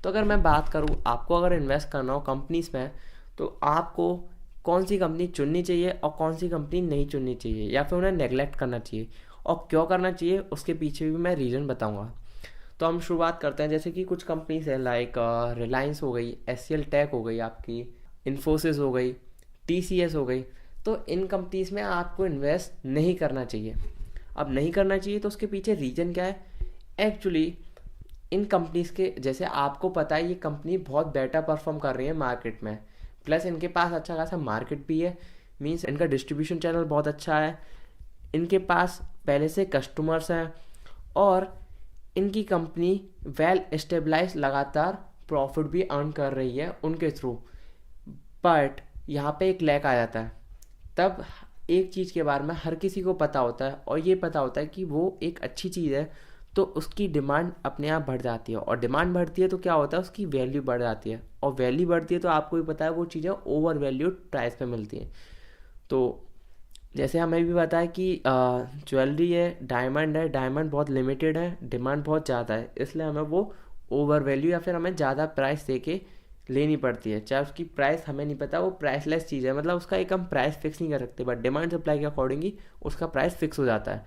तो अगर मैं बात करूँ, आपको अगर इन्वेस्ट करना हो कंपनीज़ में, तो आपको कौन सी कंपनी चुननी चाहिए और कौन सी कंपनी नहीं चुननी चाहिए, या फिर उन्हें नेगलेक्ट करना चाहिए और क्यों करना चाहिए, उसके पीछे भी मैं रीज़न बताऊंगा। तो हम शुरुआत करते हैं। जैसे कि कुछ कंपनीज है लाइक रिलायंस हो गई, एस टेक हो गई, आपकी इन्फोसिस हो गई, TCS हो गई। तो इन कंपनीज में आपको इन्वेस्ट नहीं करना चाहिए। अब नहीं करना चाहिए तो उसके पीछे रीज़न क्या है? एक्चुअली इन कंपनीज के, जैसे आपको पता है ये कंपनी बहुत बेटर परफॉर्म कर रही है मार्केट में, प्लस इनके पास अच्छा खासा मार्केट भी है, मीन्स इनका डिस्ट्रीब्यूशन चैनल बहुत अच्छा है, इनके पास पहले से कस्टमर्स हैं, और इनकी कंपनी वेल स्टेबलाइज लगातार प्रॉफिट भी अर्न कर रही है उनके थ्रू। बट यहाँ पे एक लैक आ जाता है। तब एक चीज़ के बारे में हर किसी को पता होता है, और ये पता होता है कि वो एक अच्छी चीज़ है, तो उसकी डिमांड अपने आप बढ़ जाती है, और डिमांड बढ़ती है तो क्या होता है, उसकी वैल्यू बढ़ जाती है, और वैल्यू बढ़ती है तो आपको भी पता है वो चीज़ें ओवर वैल्यूड प्राइस पे मिलती हैं। तो जैसे हमें भी पता है कि ज्वेलरी है, डायमंड बहुत लिमिटेड है, डिमांड बहुत ज़्यादा है, इसलिए हमें वो ओवर वैल्यू या फिर हमें ज़्यादा प्राइस दे के लेनी पड़ती है। चाहे उसकी प्राइस हमें नहीं पता, वो प्राइसलेस चीज़ है, मतलब उसका एक हम प्राइस फिक्स नहीं कर सकते, बट डिमांड सप्लाई के अकॉर्डिंग ही उसका प्राइस फिक्स हो जाता है।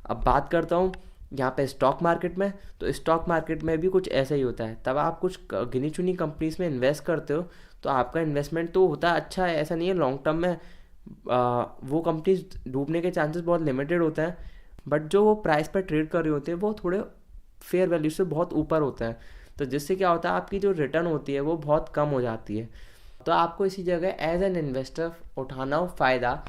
अब बात करता हूँ यहाँ पे स्टॉक मार्केट में। तो स्टॉक मार्केट में भी कुछ ऐसा ही होता है। तब आप कुछ गिनी चुनी कंपनीज में इन्वेस्ट करते हो, तो आपका इन्वेस्टमेंट तो होता है अच्छा है, ऐसा नहीं है लॉन्ग टर्म में वो कंपनीज डूबने के चांसेस बहुत लिमिटेड होते हैं, बट जो वो प्राइस पर ट्रेड कर रहे होते हैं वो थोड़े फेयर वैल्यू से बहुत ऊपर होते हैं। तो जिससे क्या होता है, आपकी जो रिटर्न होती है वो बहुत कम हो जाती है। तो आपको इसी जगह एज एन इन्वेस्टर उठाना हो फ़ायदा।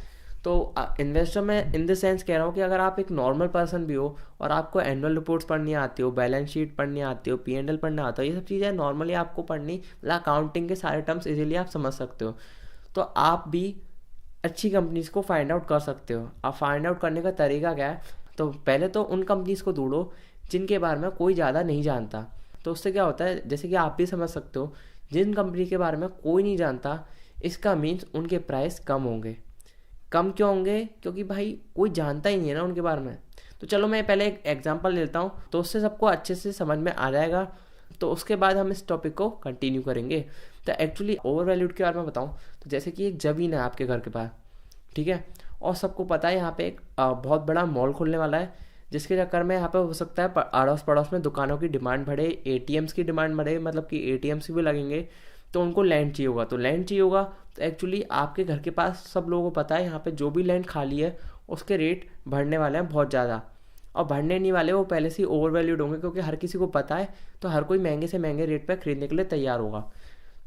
तो इन्वेस्टर में इन द सेंस कह रहा हूँ कि अगर आप एक नॉर्मल पर्सन भी हो और आपको एनुअल रिपोर्ट्स पढ़नी आती हो, बैलेंस शीट पढ़नी आती हो, P&L पढ़ना आता हो, ये सब चीज़ें नॉर्मली आपको पढ़नी, मतलब अकाउंटिंग के सारे टर्म्स इजीली आप समझ सकते हो, तो आप भी अच्छी कंपनीज को फाइंड आउट कर सकते हो। अब फाइंड आउट करने का तरीका क्या है? तो पहले तो उन कंपनीज को ढूंढो जिनके बारे में कोई ज़्यादा नहीं जानता। तो उससे क्या होता है, जैसे कि आप भी समझ सकते हो, जिन कंपनी के बारे में कोई नहीं जानता, इसका मीन्स उनके प्राइस कम होंगे। कम क्यों होंगे? क्योंकि भाई कोई जानता ही नहीं है ना उनके बारे में। तो चलो मैं पहले एक एग्जांपल लेता हूँ, तो उससे सबको अच्छे से समझ में आ जाएगा। तो उसके बाद हम इस टॉपिक को कंटिन्यू करेंगे। तो एक्चुअली ओवर वैल्यूड के बारे में बताऊँ, तो जैसे कि एक ज़मीन है आपके घर के पास, ठीक है, और सबको पता है यहाँ पे एक बहुत बड़ा मॉल खुलने वाला है, जिसके चक्कर में यहाँ पे हो सकता है अड़ोस पड़ोस में दुकानों की डिमांड बढ़े, ATMs की डिमांड बढ़े, मतलब कि ATMs भी लगेंगे, तो उनको लैंड चाहिए होगा। तो लैंड चाहिए होगा, तो एक्चुअली आपके घर के पास सब लोगों को पता है यहाँ पे जो भी लैंड खाली है उसके रेट बढ़ने वाले हैं बहुत ज़्यादा, और बढ़ने नहीं वाले, वो पहले से ही ओवर वैल्यूड होंगे, क्योंकि हर किसी को पता है, तो हर कोई महंगे से महंगे रेट पर खरीदने के लिए तैयार होगा।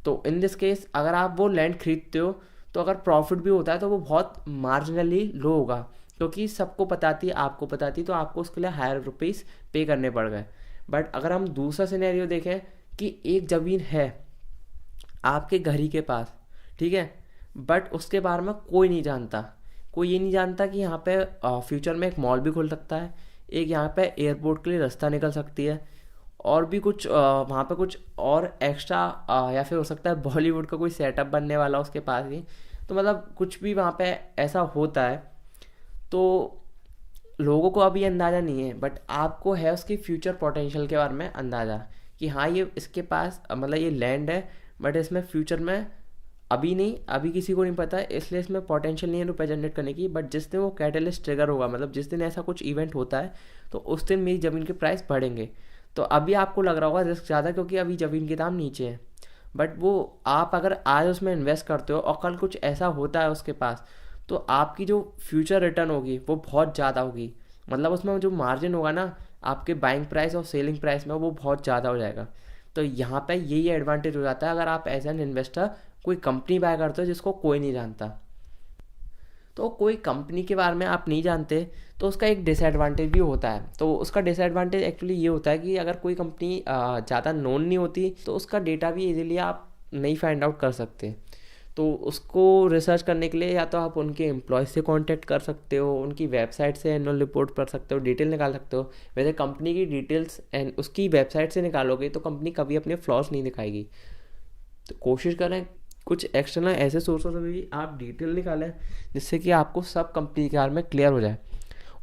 तो इन दिस केस अगर आप वो लैंड खरीदते हो, तो अगर प्रॉफिट भी होता है तो वो बहुत मार्जिनली लो होगा, क्योंकि सबको बताती है, आपको बताती, तो आपको उसके लिए हायर रुपीज़ पे करने पड़ गए। बट अगर हम दूसरा सिनेरियो देखें कि एक ज़मीन है आपके घर ही के पास, ठीक है, बट उसके बारे में कोई नहीं जानता, कोई ये नहीं जानता कि यहाँ पे फ्यूचर में एक मॉल भी खुल सकता है, एक यहाँ पे एयरपोर्ट के लिए रास्ता निकल सकती है, और भी कुछ वहाँ पे कुछ और एक्स्ट्रा, या फिर हो सकता है बॉलीवुड का कोई सेटअप बनने वाला उसके पास ही। तो मतलब कुछ भी वहाँ पे ऐसा होता है, तो लोगों को अभी अंदाज़ा नहीं है, बट आपको है उसकी फ्यूचर पोटेंशियल के बारे में अंदाज़ा, कि हाँ ये इसके पास मतलब ये लैंड है, बट इसमें फ्यूचर में अभी नहीं, अभी किसी को नहीं पता है, इसलिए इसमें पोटेंशियल नहीं है रुपये जनरेट करने की। बट जिस दिन वो कैटलिस्ट ट्रिगर होगा, मतलब जिस दिन ऐसा कुछ इवेंट होता है, तो उस दिन मेरी ज़मीन के प्राइस बढ़ेंगे। तो अभी आपको लग रहा होगा रिस्क ज़्यादा, क्योंकि अभी ज़मीन के दाम नीचे है, बट वो आप अगर आज उसमें इन्वेस्ट करते हो और कल कुछ ऐसा होता है उसके पास, तो आपकी जो फ्यूचर रिटर्न होगी वो बहुत ज़्यादा होगी, मतलब उसमें जो मार्जिन होगा ना आपके बाइंग प्राइस और सेलिंग प्राइस में, वो बहुत ज़्यादा हो जाएगा। तो यहाँ पे यही एडवांटेज हो जाता है अगर आप एज एन इन्वेस्टर कोई कंपनी बाय करते हो जिसको कोई नहीं जानता। तो कोई कंपनी के बारे में आप नहीं जानते, तो उसका एक डिसएडवांटेज भी होता है। तो उसका डिसएडवांटेज एक्चुअली ये होता है कि अगर कोई कंपनी ज़्यादा नोन नहीं होती, तो उसका डेटा भी इजीली आप नहीं फाइंड आउट कर सकते। तो उसको रिसर्च करने के लिए या तो आप उनके एम्प्लॉय से कांटेक्ट कर सकते हो, उनकी वेबसाइट से एनुअल रिपोर्ट पढ़ सकते हो, डिटेल निकाल सकते हो। वैसे कंपनी की डिटेल्स एंड उसकी वेबसाइट से निकालोगे तो कंपनी कभी अपने फ्लॉस नहीं दिखाएगी। तो कोशिश करें कुछ एक्सटर्नल ऐसे सोर्सों से भी आप डिटेल निकालें, जिससे कि आपको सब कंपनी के बारे में क्लियर हो जाए।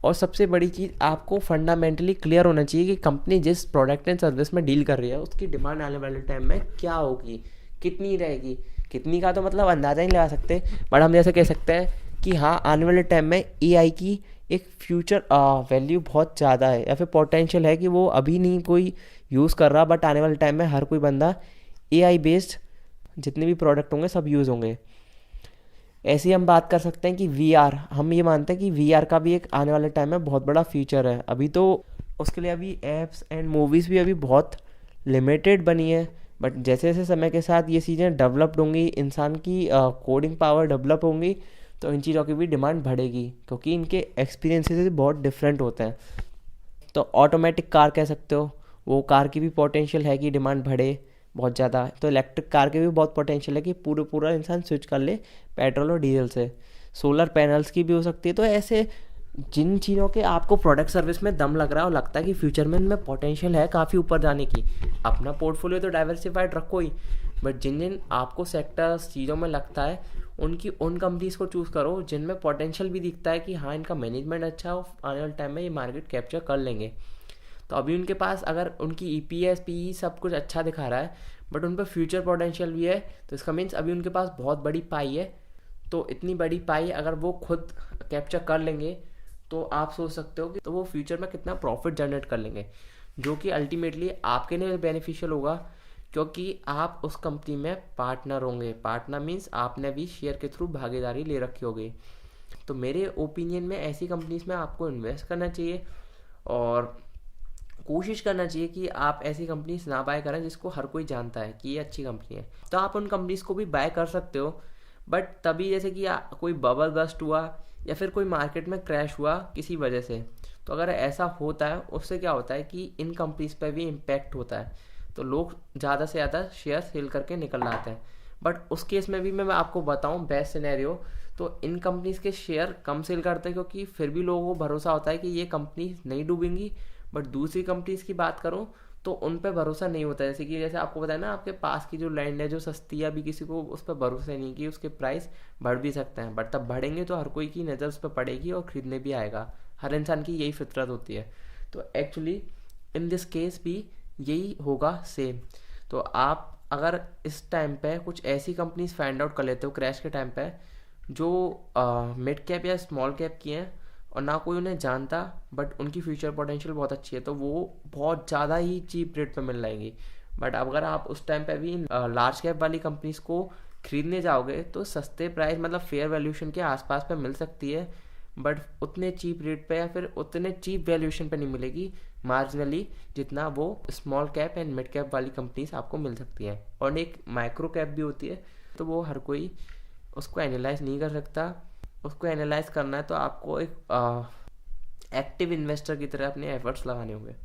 और सबसे बड़ी चीज़, आपको फंडामेंटली क्लियर होना चाहिए कि कंपनी जिस प्रोडक्ट एंड सर्विस में डील कर रही है उसकी डिमांड आने वाले टाइम में क्या होगी, कितनी रहेगी। कितनी का तो मतलब अंदाज़ा नहीं लगा सकते, बट हम जैसे कह सकते हैं कि हाँ, आने वाले टाइम में एआई की एक फ्यूचर वैल्यू बहुत ज़्यादा है, या फिर पोटेंशियल है कि वो अभी नहीं कोई यूज़ कर रहा, बट आने वाले टाइम में हर कोई बंदा एआई बेस्ड जितने भी प्रोडक्ट होंगे सब यूज़ होंगे। ऐसे ही हम बात कर सकते हैं कि वीआर, हम ये मानते हैं कि वीआर का भी एक आने वाले टाइम में बहुत बड़ा फ्यूचर है। अभी तो उसके लिए अभी एप्स एंड मूवीज़ भी अभी बहुत लिमिटेड बनी है, बट जैसे जैसे समय के साथ ये चीज़ें डेवलप्ड होंगी, इंसान की कोडिंग पावर डेवलप होंगी, तो इन चीज़ों की भी डिमांड बढ़ेगी, क्योंकि इनके एक्सपीरियंसेस बहुत डिफरेंट होते हैं। तो ऑटोमेटिक कार कह सकते हो, वो कार की भी पोटेंशियल है कि डिमांड बढ़े बहुत ज़्यादा। तो इलेक्ट्रिक कार के भी बहुत पोटेंशियल है कि पूरा इंसान स्विच कर ले पेट्रोल और डीजल से। सोलर पैनल्स की भी हो सकती है। तो ऐसे जिन चीज़ों के आपको प्रोडक्ट सर्विस में दम लग रहा है और लगता है कि फ्यूचर में इनमें पोटेंशियल है काफ़ी ऊपर जाने की, अपना पोर्टफोलियो तो डाइवर्सिफाइड रखो ही, बट जिन जिन आपको सेक्टर्स चीज़ों में लगता है उन कंपनीज़ को चूज़ करो जिनमें पोटेंशियल भी दिखता है कि हाँ, इनका मैनेजमेंट अच्छा हो, आने वाले टाइम में ये मार्केट कैप्चर कर लेंगे। तो अभी उनके पास अगर उनकी ईपीएस पीई सब कुछ अच्छा दिखा रहा है, बट उन पर फ्यूचर पोटेंशियल भी है, तो इसका मीन्स अभी उनके पास बहुत बड़ी पाई है। तो इतनी बड़ी पाई अगर वो खुद कैप्चर कर लेंगे, तो आप सोच सकते हो कि तो वो फ्यूचर में कितना प्रॉफिट जनरेट कर लेंगे, जो कि अल्टीमेटली आपके लिए बेनिफिशियल होगा, क्योंकि आप उस कंपनी में पार्टनर होंगे। पार्टनर मीन्स आपने भी शेयर के थ्रू भागीदारी ले रखी होगी। तो मेरे ओपिनियन में ऐसी कंपनीज में आपको इन्वेस्ट करना चाहिए, और कोशिश करना चाहिए कि आप ऐसी कंपनीज ना बाय करें जिसको हर कोई जानता है कि ये अच्छी कंपनी है। तो आप उन कंपनीज को भी बाय कर सकते हो, बट तभी जैसे कि कोई बबल बस्ट हुआ या फिर कोई मार्केट में क्रैश हुआ किसी वजह से, तो अगर ऐसा होता है उससे क्या होता है कि इन कंपनीज पर भी इम्पैक्ट होता है, तो लोग ज़्यादा से ज़्यादा शेयर सेल करके निकल आते हैं। बट उस केस में भी मैं आपको बताऊं बेस्ट सिनेरियो, तो इन कंपनीज के शेयर कम सेल करते हैं, क्योंकि फिर भी लोगों को भरोसा होता है कि ये कंपनी नहीं डूबेंगी। बट दूसरी कंपनीज की बात करूं तो उन पर भरोसा नहीं होता। जैसे आपको बताया ना, आपके पास की जो लैंड है जो सस्ती है, अभी किसी को उस पर भरोसा नहीं कि उसके प्राइस बढ़ भी सकते हैं, बट तब बढ़ेंगे तो हर कोई की नज़र उस पर पड़ेगी और ख़रीदने भी आएगा। हर इंसान की यही फितरत होती है। तो एक्चुअली इन दिस केस भी यही होगा सेम। तो आप अगर इस टाइम पे कुछ ऐसी कंपनीज फाइंड आउट कर लेते हो क्रैश के टाइम पे, जो मिड कैप या स्मॉल कैप की हैं और ना कोई उन्हें जानता, बट उनकी फ्यूचर पोटेंशियल बहुत अच्छी है, तो वो बहुत ज़्यादा ही चीप रेट पे मिल जाएंगी। बट अगर आप उस टाइम पे भी लार्ज कैप वाली कंपनीज को खरीदने जाओगे तो सस्ते प्राइस मतलब फेयर वैल्यूएशन के आसपास पे मिल सकती है, बट उतने चीप रेट पे या फिर उतने चीप वैल्यूएशन पे नहीं मिलेगी मार्जिनली, जितना वो small cap and mid cap वाली कंपनीज आपको मिल सकती हैं। और एक माइक्रो कैप भी होती है, तो वो हर कोई उसको एनालाइज नहीं कर सकता। उसको एनालाइज करना है तो आपको एक एक्टिव इन्वेस्टर की तरह अपने एफर्ट्स लगाने होंगे।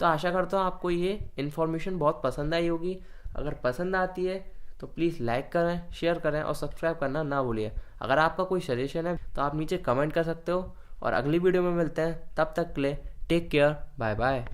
तो आशा करता हूँ आपको ये इन्फॉर्मेशन बहुत पसंद आई होगी। अगर पसंद आती है तो प्लीज़ लाइक करें, शेयर करें और सब्सक्राइब करना ना भूलिए। अगर आपका कोई सजेशन है तो आप नीचे कमेंट कर सकते हो, और अगली वीडियो में मिलते हैं। तब तक के लिए टेक केयर, बाय बाय।